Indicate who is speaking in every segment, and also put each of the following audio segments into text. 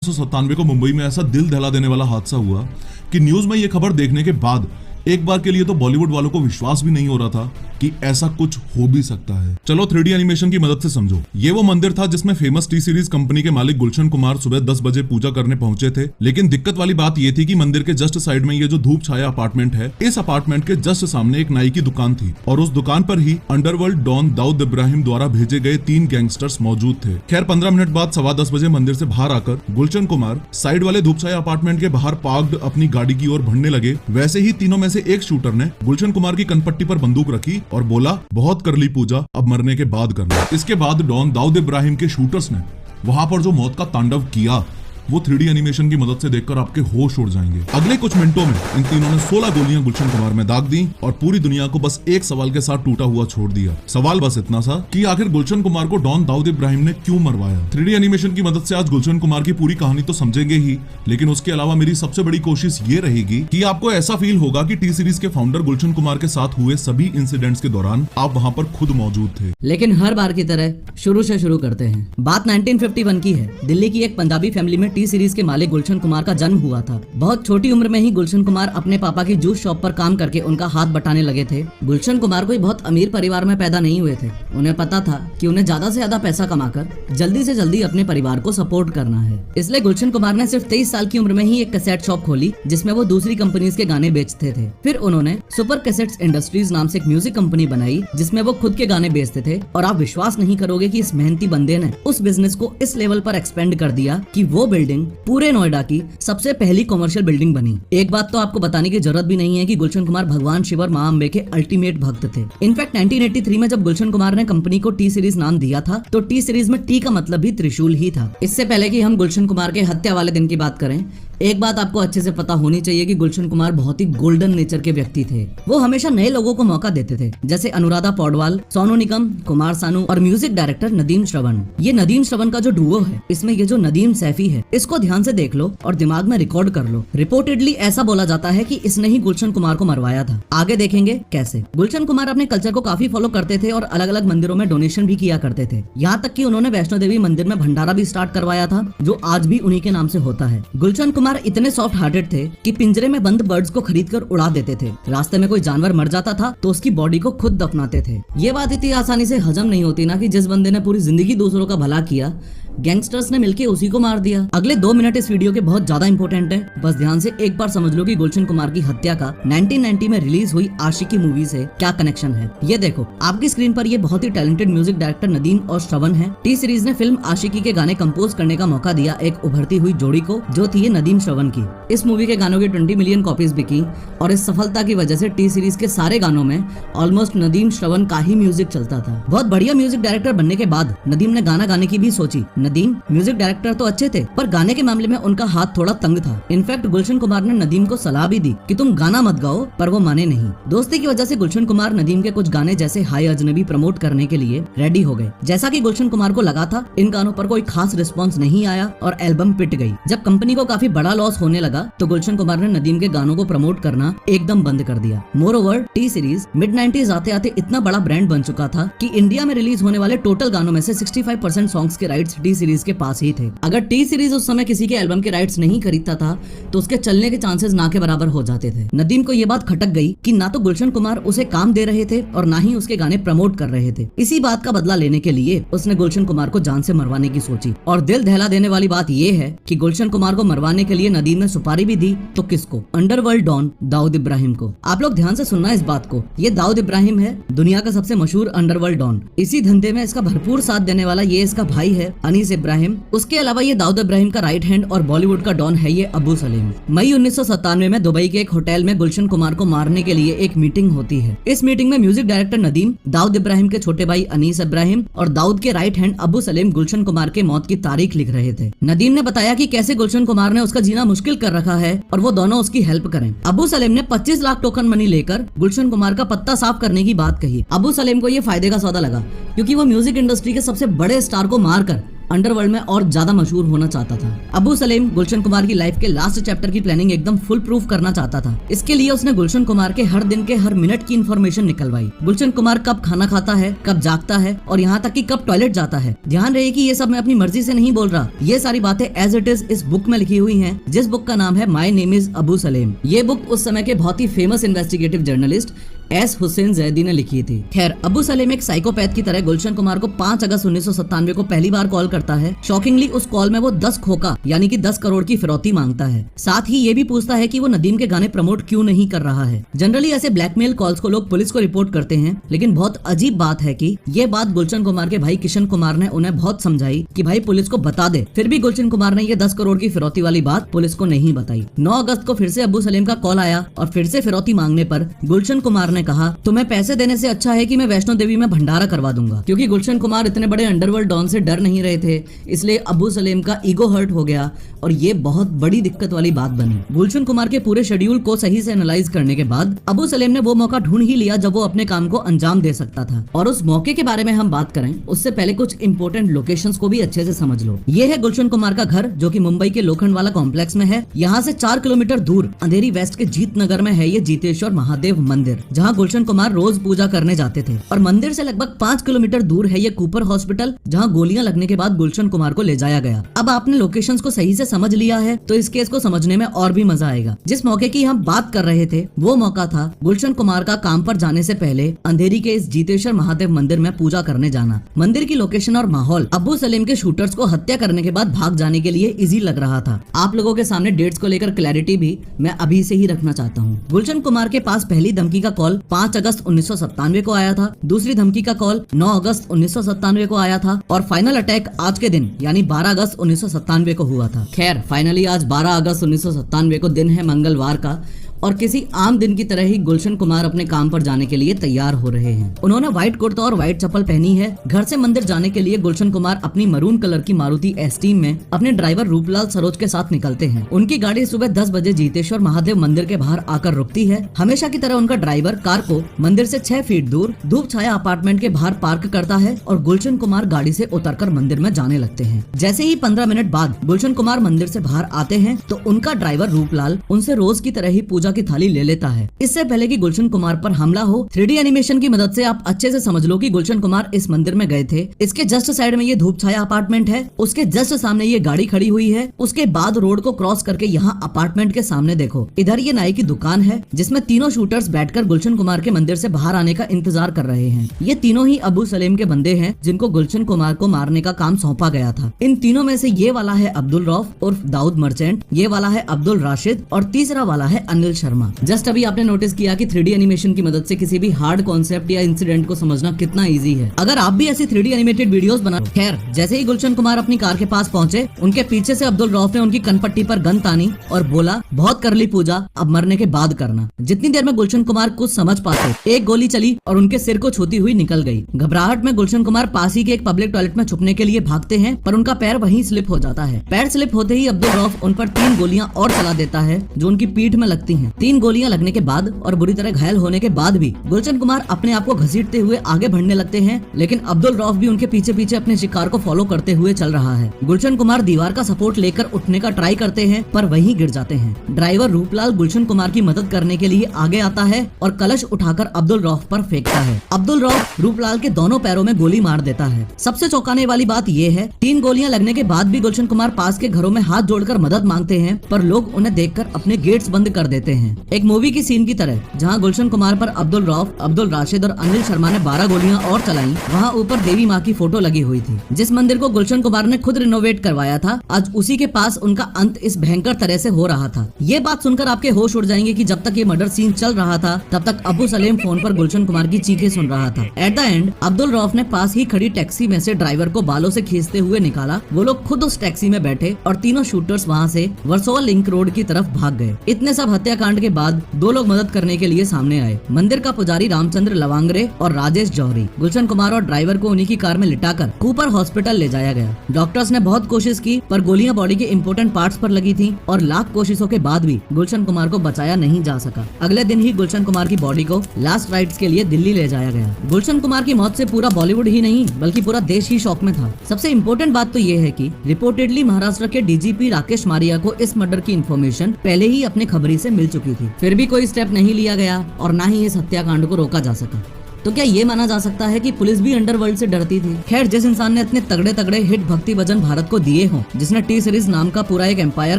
Speaker 1: 1997 को मुंबई में ऐसा दिल दहला देने वाला हादसा हुआ कि न्यूज में यह खबर देखने के बाद एक बार के लिए तो बॉलीवुड वालों को विश्वास भी नहीं हो रहा था कि ऐसा कुछ हो भी सकता है। चलो 3D एनिमेशन की मदद से समझो। ये वो मंदिर था जिसमें फेमस टी सीरीज कंपनी के मालिक गुलशन कुमार सुबह 10 बजे पूजा करने पहुंचे थे। लेकिन दिक्कत वाली बात ये थी कि मंदिर के जस्ट साइड में ये जो धूप छाया अपार्टमेंट है, इस अपार्टमेंट के जस्ट सामने एक नाई की दुकान थी और उस दुकान पर ही अंडरवर्ल्ड डॉन दाऊद इब्राहिम द्वारा भेजे गए 3 गैंगस्टर्स मौजूद थे। खैर 15 मिनट बाद 10:15 बजे मंदिर से बाहर आकर गुलशन कुमार साइड वाले धूप छाया अपार्टमेंट के बाहर पार्क्ड अपनी गाड़ी की ओर बढ़ने लगे। वैसे ही तीनों में से एक शूटर ने गुलशन कुमार की कनपट्टी पर बंदूक रखी और बोला, बहुत कर ली पूजा, अब मरने के बाद करना। इसके बाद डॉन दाऊद इब्राहिम के शूटर्स ने वहां पर जो मौत का तांडव किया वो 3D एनिमेशन की मदद से देखकर आपके होश उड़ जाएंगे। अगले कुछ मिनटों में इन तीनों ने 16 गोलियां गुलशन कुमार में दाग दी और पूरी दुनिया को बस एक सवाल के साथ टूटा हुआ छोड़ दिया। सवाल बस इतना सा कि आखिर गुलशन कुमार को डॉन दाऊद इब्राहिम ने क्यों मरवाया। 3D एनिमेशन की मदद से आज गुलशन कुमार की पूरी कहानी तो समझेंगे ही, लेकिन उसके अलावा मेरी सबसे बड़ी कोशिश ये रहेगी कि आपको ऐसा फील होगा कि टी सीरीज के फाउंडर गुलशन कुमार के साथ हुए सभी इंसिडेंट्स के दौरान आप वहाँ पर खुद मौजूद थे।
Speaker 2: लेकिन हर बार की तरह शुरू से शुरू करते हैं। बात 1951 की है। दिल्ली की एक पंजाबी फैमिली में टी सीरीज के मालिक गुलशन कुमार का जन्म हुआ था। बहुत छोटी उम्र में ही गुलशन कुमार अपने पापा की जूस शॉप पर काम करके उनका हाथ बटाने लगे थे। गुलशन कुमार कोई बहुत अमीर परिवार में पैदा नहीं हुए थे। उन्हें पता था कि उन्हें ज्यादा से ज्यादा पैसा कमाकर जल्दी से जल्दी अपने परिवार को सपोर्ट करना है। इसलिए गुलशन कुमार ने सिर्फ 23 साल की उम्र में ही एक कैसेट शॉप खोली जिसमें वो दूसरी कंपनीज के गाने बेचते थे। फिर उन्होंने सुपर कैसेट्स इंडस्ट्रीज नाम से एक म्यूजिक कंपनी बनाई जिसमें वो खुद के गाने बेचते थे। और आप विश्वास नहीं करोगे कि इस मेहनती बंदे ने उस बिजनेस को इस लेवल पर एक्सपेंड कर दिया कि वो बिल्डिंग पूरे नोएडा की सबसे पहली कमर्शियल बिल्डिंग बनी। एक बात तो आपको बताने की जरूरत भी नहीं है कि गुलशन कुमार भगवान शिव और मां अंबे के अल्टीमेट भक्त थे। इनफैक्ट 1983 में जब गुलशन कुमार ने कंपनी को टी सीरीज नाम दिया था तो टी सीरीज में टी का मतलब भी त्रिशूल ही था। इससे पहले कि हम गुलशन कुमार के हत्या वाले दिन की बात करें, एक बात आपको अच्छे से पता होनी चाहिए कि गुलशन कुमार बहुत ही गोल्डन नेचर के व्यक्ति थे। वो हमेशा नए लोगों को मौका देते थे, जैसे अनुराधा पौडवाल, सोनू निगम, कुमार सानू और म्यूजिक डायरेक्टर नदीम श्रवण। ये नदीम श्रवण का जो डुओ है, इसमें ये जो नदीम सैफी है, इसको ध्यान से देख लो और दिमाग में रिकॉर्ड कर लो। रिपोर्टेडली ऐसा बोला जाता है कि इसने ही गुलशन कुमार को मरवाया था। आगे देखेंगे कैसे। गुलशन कुमार अपने कल्चर को काफी फॉलो करते थे और अलग अलग मंदिरों में डोनेशन भी किया करते थे। यहाँ तक कि उन्होंने वैष्णो देवी मंदिर में भंडारा भी स्टार्ट करवाया था, जो आज भी उन्हीं के नाम से होता है। गुलशन कुमार इतने सॉफ्ट हार्टेड थे कि पिंजरे में बंद बर्ड्स को खरीदकर उड़ा देते थे। रास्ते में कोई जानवर मर जाता था तो उसकी बॉडी को खुद दफनाते थे। ये बात इतनी आसानी से हजम नहीं होती ना कि जिस बंदे ने पूरी जिंदगी दूसरों का भला किया, गैंगस्टर्स ने मिलके उसी को मार दिया। अगले 2 मिनट इस वीडियो के बहुत ज्यादा इंपॉर्टेंट है। बस ध्यान से एक बार समझ लो कि गुलशन कुमार की हत्या का 1990 में रिलीज हुई आशिकी मूवी से क्या कनेक्शन है। ये देखो आपकी स्क्रीन पर ये बहुत ही टैलेंटेड म्यूजिक डायरेक्टर नदीम और श्रवण है। टी सीरीज ने फिल्म आशिकी के गाने कंपोज करने का मौका दिया एक उभरती हुई जोड़ी को, जो थी नदीम श्रवण की। इस मूवी के गानों की 20 मिलियन कॉपीज बिकी और इस सफलता की वजह से टी सीरीज के सारे गानों में ऑलमोस्ट नदीम श्रवण का ही म्यूजिक चलता था। बहुत बढ़िया म्यूजिक डायरेक्टर बनने के बाद नदीम ने गाना गाने की भी सोची। नदीम म्यूजिक डायरेक्टर तो अच्छे थे पर गाने के मामले में उनका हाथ थोड़ा तंग था। इनफैक्ट गुलशन कुमार ने नदीम को सलाह भी दी कि तुम गाना मत गाओ, पर वो माने नहीं। दोस्ती की वजह से गुलशन कुमार नदीम के कुछ गाने जैसे हाय अजनबी प्रमोट करने के लिए रेडी हो गए। जैसा कि गुलशन कुमार को लगा था, इन गानों पर कोई खास रिस्पॉन्स नहीं आया और एल्बम पिट गई। जब कंपनी को काफी बड़ा लॉस होने लगा तो गुलशन कुमार ने नदीम के गानों को प्रमोट करना एकदम बंद कर दिया। More over T series mid 90s आते आते इतना बड़ा ब्रांड बन चुका था कि इंडिया में रिलीज होने वाले टोटल गानों में से 65% सॉन्ग्स के राइट्स टी सीरीज के पास ही थे। अगर टी सीरीज उस समय किसी के एल्बम के राइट्स नहीं खरीदता था तो उसके चलने के चांसेस ना के बराबर हो जाते थे। नदीम को ये बात खटक गई कि ना तो गुलशन कुमार उसे काम दे रहे थे और ना ही उसके गाने प्रमोट कर रहे थे। इसी बात का बदला लेने के लिए उसने गुलशन कुमार को जान से मरवाने की सोची। और दिल दहला देने वाली बात ये है कि गुलशन कुमार को मरवाने के लिए नदीम ने सुपारी भी दी। तो किसको? अंडरवर्ल्ड डॉन दाऊद इब्राहिम को। आप लोग ध्यान से सुनना इस बात को। ये दाऊद इब्राहिम है, दुनिया का सबसे मशहूर अंडरवर्ल्ड डॉन। इसी धंधे में इसका भरपूर साथ देने वाला ये इसका भाई है अनीस इब्राहिम। उसके अलावा ये दाऊद इब्राहिम का राइट हैंड और बॉलीवुड का डॉन है ये अबू सलीम। मई 1997 में दुबई के एक होटल में गुलशन कुमार को मारने के लिए एक मीटिंग होती है। इस मीटिंग में म्यूजिक डायरेक्टर नदीम, दाऊद इब्राहिम के छोटे भाई अनीस इब्राहिम और दाऊद के राइट हैंड अबू सलीम गुलशन कुमार के मौत की तारीख लिख रहे थे। नदीम ने बताया कि कैसे गुलशन कुमार ने उसका जीना मुश्किल कर रखा है और वो दोनों उसकी हेल्प करें। अबू सलीम ने 25 लाख टोकन मनी लेकर गुलशन कुमार का पत्ता साफ करने की बात कही। अबू सलीम को ये फायदे का सौदा लगा क्योंकि वो म्यूजिक इंडस्ट्री के सबसे बड़े स्टार को मारकर अंडरवर्ल्ड में और ज्यादा मशहूर होना चाहता था। अबू सलेम गुलशन कुमार की लाइफ के लास्ट चैप्टर की प्लानिंग एकदम फुल प्रूफ करना चाहता था। इसके लिए उसने गुलशन कुमार के हर दिन के हर मिनट की इन्फॉर्मेशन निकलवाई। गुलशन कुमार कब खाना खाता है, कब जागता है और यहाँ तक कि कब टॉयलेट जाता है। ध्यान रहे कि ये सब मैं अपनी मर्जी से नहीं बोल रहा, ये सारी बातें एज इट इज इस बुक में लिखी हुई हैं, जिस बुक का नाम है my name is Abu Salem. ये बुक उस समय के बहुत ही famous investigative journalist S Hussain Zaidi ने लिखी थी। खैर, अबू सलेम एक साइकोपैथ की तरह गुलशन कुमार को 5 अगस्त 1997 को पहली बार कॉल करता है। शॉकिंगली उस कॉल में वो 10 खोखा यानी कि 10 करोड़ की फिरौती मांगता है। साथ ही ये भी पूछता है कि वो नदीम के गाने प्रमोट क्यों नहीं कर रहा है। जनरली ऐसे ब्लैकमेल कॉल्स को लोग पुलिस को रिपोर्ट करते हैं, लेकिन बहुत अजीब बात है कि ये बात गुलशन कुमार के भाई किशन कुमार ने उन्हें बहुत समझाई कि भाई पुलिस को बता दे। फिर भी गुलशन कुमार ने ये 10 करोड़ की फिरौती वाली बात पुलिस को नहीं बताई। 9 अगस्त को फिर से अबू सलेम का कॉल आया और फिर से फिरौती मांगने पर गुलशन कुमार ने कहा, तुम्हें पैसे देने से अच्छा है कि मैं वैष्णो देवी में भंडारा करवा दूंगा। क्योंकि गुलशन कुमार इतने बड़े अंडरवर्ल्ड डॉन से डर नहीं रहे थे, इसलिए अबू सलेम का ईगो हर्ट हो गया और ये बहुत बड़ी दिक्कत वाली बात बनी। गुलशन कुमार के पूरे शेड्यूल को सही से एनालाइज करने के बाद अबू सलेम ने वो मौका ढूंढ ही लिया जब वो अपने काम को अंजाम दे सकता था। और उस मौके के बारे में हम बात करें उससे पहले कुछ इंपॉर्टेंट लोकेशंस को भी अच्छे से समझ लो। ये है गुलशन कुमार का घर, जो कि मुंबई के लोखंडवाला कॉम्प्लेक्स में है। यहाँ से 4 किलोमीटर दूर अंधेरी वेस्ट के जीत नगर में है ये जीतेश्वर महादेव मंदिर, जहाँ गुलशन कुमार रोज पूजा करने जाते थे। और मंदिर से लगभग 5 किलोमीटर दूर है ये कूपर हॉस्पिटल, जहाँ गोलियां लगने के बाद गुलशन कुमार को ले जाया गया। अब आपने लोकेशंस को सही से समझ लिया है तो इस केस को समझने में और भी मजा आएगा। जिस मौके की हम बात कर रहे थे वो मौका था गुलशन कुमार का काम पर जाने से पहले अंधेरी के इस जीतेश्वर महादेव मंदिर में पूजा करने जाना। मंदिर की लोकेशन और माहौल अबू सलेम के शूटर्स को हत्या करने के बाद भाग जाने के लिए इजी लग रहा था। आप लोगों के सामने डेट्स को लेकर क्लैरिटी भी मैं अभी से ही रखना चाहता हूँ। गुलशन कुमार के पास पहली धमकी का कॉल 5 अगस्त 1997 को आया था। दूसरी धमकी का कॉल 9 अगस्त 1997 को आया था और फाइनल अटैक आज के दिन यानी 12 अगस्त 1997 को हुआ था। खैर, फाइनली आज 12 अगस्त 1997 को दिन है मंगलवार का और किसी आम दिन की तरह ही गुलशन कुमार अपने काम पर जाने के लिए तैयार हो रहे हैं। उन्होंने व्हाइट कुर्ता और व्हाइट चप्पल पहनी है। घर से मंदिर जाने के लिए गुलशन कुमार अपनी मरून कलर की मारुति एस्टीम में अपने ड्राइवर रूपलाल सरोज के साथ निकलते हैं। उनकी गाड़ी सुबह 10 बजे जीतेश्वर महादेव मंदिर के बाहर आकर रुकती है। हमेशा की तरह उनका ड्राइवर कार को मंदिर से 6 फीट दूर धूप छाया अपार्टमेंट के बाहर पार्क करता है और गुलशन कुमार गाड़ी से उतरकर मंदिर में जाने लगते हैं। जैसे ही 15 मिनट बाद गुलशन कुमार मंदिर से बाहर आते हैं तो उनका ड्राइवर रूपलाल उनसे रोज की तरह ही पूजा की थाली ले लेता है। इससे पहले कि गुलशन कुमार पर हमला हो, 3D एनिमेशन की मदद से आप अच्छे से समझ लो कि गुलशन कुमार इस मंदिर में गए थे। इसके जस्ट साइड में ये धूप छाया अपार्टमेंट है, उसके जस्ट सामने ये गाड़ी खड़ी हुई है। उसके बाद रोड को क्रॉस करके यहाँ अपार्टमेंट के सामने देखो, इधर ये नाई की दुकान है जिसमें तीनों शूटर्स बैठकर गुलशन कुमार के मंदिर से बाहर आने का इंतजार कर रहे हैं। ये तीनों ही अबू सलेम के बंदे हैं जिनको गुलशन कुमार को मारने का काम सौंपा गया था। इन तीनों में से ये वाला है अब्दुल रऊफ उर्फ दाऊद मर्चेंट, ये वाला है अब्दुल राशिद और तीसरा वाला है अनिल शर्मा। जस्ट अभी आपने नोटिस किया कि 3D एनिमेशन की मदद से किसी भी हार्ड कॉन्सेप्ट या इंसिडेंट को समझना कितना इजी है। अगर आप भी ऐसी 3D एनिमेटेड वीडियोस बना। खैर, जैसे ही गुलशन कुमार अपनी कार के पास पहुंचे, उनके पीछे से अब्दुल रऊफ ने उनकी कनपट्टी पर गन तानी और बोला, बहुत कर ली पूजा, अब मरने के बाद करना। जितनी देर में गुलशन कुमार कुछ समझ पाते, एक गोली चली और उनके सिर को छूती हुई निकल गई। घबराहट में गुलशन कुमार पास ही के एक पब्लिक टॉयलेट में छुपने के लिए भागते हैं, पर उनका पैर वहीं स्लिप हो जाता है। पैर स्लिप होते ही अब्दुल रऊफ उन पर 3 गोलियां और चला देता है जो उनकी पीठ में लगती हैं। 3 गोलियां लगने के बाद और बुरी तरह घायल होने के बाद भी गुलशन कुमार अपने आप को घसीटते हुए आगे बढ़ने लगते हैं, लेकिन अब्दुल रऊफ भी उनके पीछे पीछे अपने शिकार को फॉलो करते हुए चल रहा है। गुलशन कुमार दीवार का सपोर्ट लेकर उठने का ट्राई करते हैं पर वहीं गिर जाते हैं। ड्राइवर रूपलाल गुलशन कुमार की मदद करने के लिए आगे आता है और कलश उठाकर अब्दुल रऊफ पर फेंकता है। अब्दुल रऊफ रूपलाल के दोनों पैरों में गोली मार देता है। सबसे चौंकाने वाली बात यह है, 3 गोलियां लगने के बाद भी गुलशन कुमार पास के घरों में हाथ जोड़कर मदद मांगते हैं, पर लोग उन्हें देखकर अपने गेट्स बंद कर देते हैं। एक मूवी की सीन की तरह, जहां गुलशन कुमार पर अब्दुल रऊफ, अब्दुल राशिद और अनिल शर्मा ने 12 गोलियां और चलाई। वहां ऊपर देवी माँ की फोटो लगी हुई थी। जिस मंदिर को गुलशन कुमार ने खुद रिनोवेट करवाया था, आज उसी के पास उनका अंत इस भयंकर तरह से हो रहा था। ये बात सुनकर आपके होश उड़ जाएंगे कि जब तक ये मर्डर सीन चल रहा था तब तक अबू सलेम फोन पर गुलशन कुमार की चीखें सुन रहा था। At the end Abdul Rauf ने पास ही खड़ी टैक्सी में से ड्राइवर को बालों से खींचते हुए निकाला। वो लोग खुद उस टैक्सी में बैठे और तीनों शूटर्स वहाँ से वर्सोवा लिंक रोड की तरफ भाग गए। इतने सब हत्याकांड हत्याकांड के बाद 2 लोग मदद करने के लिए सामने आए। मंदिर का पुजारी रामचंद्र लवांगरे और राजेश जौहरी। गुलशन कुमार और ड्राइवर को उन्हीं की कार में लिटाकर कूपर हॉस्पिटल ले जाया गया। डॉक्टर्स ने बहुत कोशिश की पर गोलियां बॉडी के इंपोर्टेंट पार्ट्स पर लगी थी और लाख कोशिशों के बाद भी गुलशन कुमार को बचाया नहीं जा सका। अगले दिन ही गुलशन कुमार की बॉडी को लास्ट राइट्स के लिए दिल्ली ले जाया गया। गुलशन कुमार की मौत से पूरा बॉलीवुड ही नहीं बल्कि पूरा देश ही शॉक में था। सबसे इम्पोर्टेंट बात तो ये है कि रिपोर्टेडली महाराष्ट्र के डीजीपी राकेश मारिया को इस मर्डर की इन्फॉर्मेशन पहले ही अपने खबरी से मिल चुकी थी, फिर भी कोई स्टेप नहीं लिया गया और न ही इस हत्याकांड को रोका जा सका। तो क्या ये माना जा सकता है कि पुलिस भी अंडरवर्ल्ड से डरती थी? खैर, जिस इंसान ने इतने तगड़े तगड़े हिट भक्ति भजन भारत को दिए हों, जिसने टी सीरीज नाम का पूरा एक एम्पायर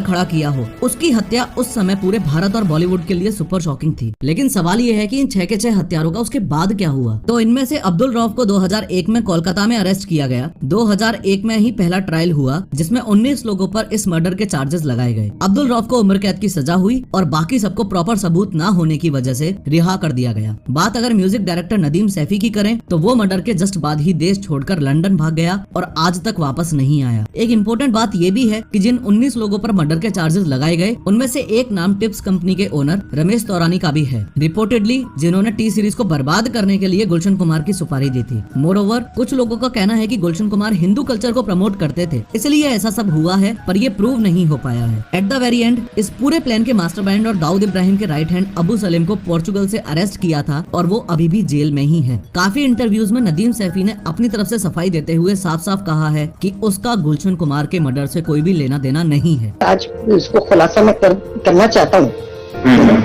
Speaker 2: खड़ा किया हो, उसकी हत्या उस समय पूरे भारत और बॉलीवुड के लिए सुपर शॉकिंग थी। लेकिन सवाल ये है कि इन 6 के 6 हत्यारों का उसके बाद क्या हुआ? तो इनमें से अब्दुल रऊफ को 2001 में कोलकाता में अरेस्ट किया गया। 2001 में ही पहला ट्रायल हुआ जिसमें 19 लोगों पर इस मर्डर के चार्जेस लगाए गए। अब्दुल रऊफ को उम्र कैद की सजा हुई और बाकी सबको प्रॉपर सबूत न होने की वजह से रिहा कर दिया गया। बात अगर म्यूजिक डायरेक्टर नदीम सैफी की करें तो वो मर्डर के जस्ट बाद ही देश छोड़कर लंदन भाग गया और आज तक वापस नहीं आया। एक इम्पोर्टेंट बात ये भी है कि जिन 19 लोगों पर मर्डर के चार्जेस लगाए गए उनमें से एक नाम टिप्स कंपनी के ओनर रमेश तौरानी का भी है, रिपोर्टेडली जिन्होंने टी सीरीज को बर्बाद करने के लिए गुलशन कुमार की सुपारी दी थी। मोरओवर, कुछ लोगों का कहना है कि गुलशन कुमार हिंदू कल्चर को प्रमोट करते थे, इसलिए ऐसा सब हुआ है, पर ये प्रूव नहीं हो पाया है। एट द वेरी एंड इस पूरे प्लान के मास्टरमाइंड और दाऊद इब्राहिम के राइट हैंड अबू सलीम को पोर्चुगल से अरेस्ट किया था और वो अभी भी जेल में ही है। काफी इंटरव्यूज में नदीम सैफी ने अपनी तरफ से सफाई देते हुए साफ साफ कहा है कि उसका गुलशन कुमार के मर्डर से कोई भी लेना देना नहीं है।
Speaker 3: आज इसको खुलासा मैं करना चाहता हूँ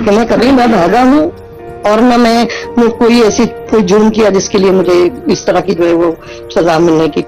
Speaker 3: कि मैं कभी न भागा हूँ और न मैं कोई ऐसी कोई जुर्म किया जिसके लिए मुझे इस तरह की जो है वो सजा मिलने की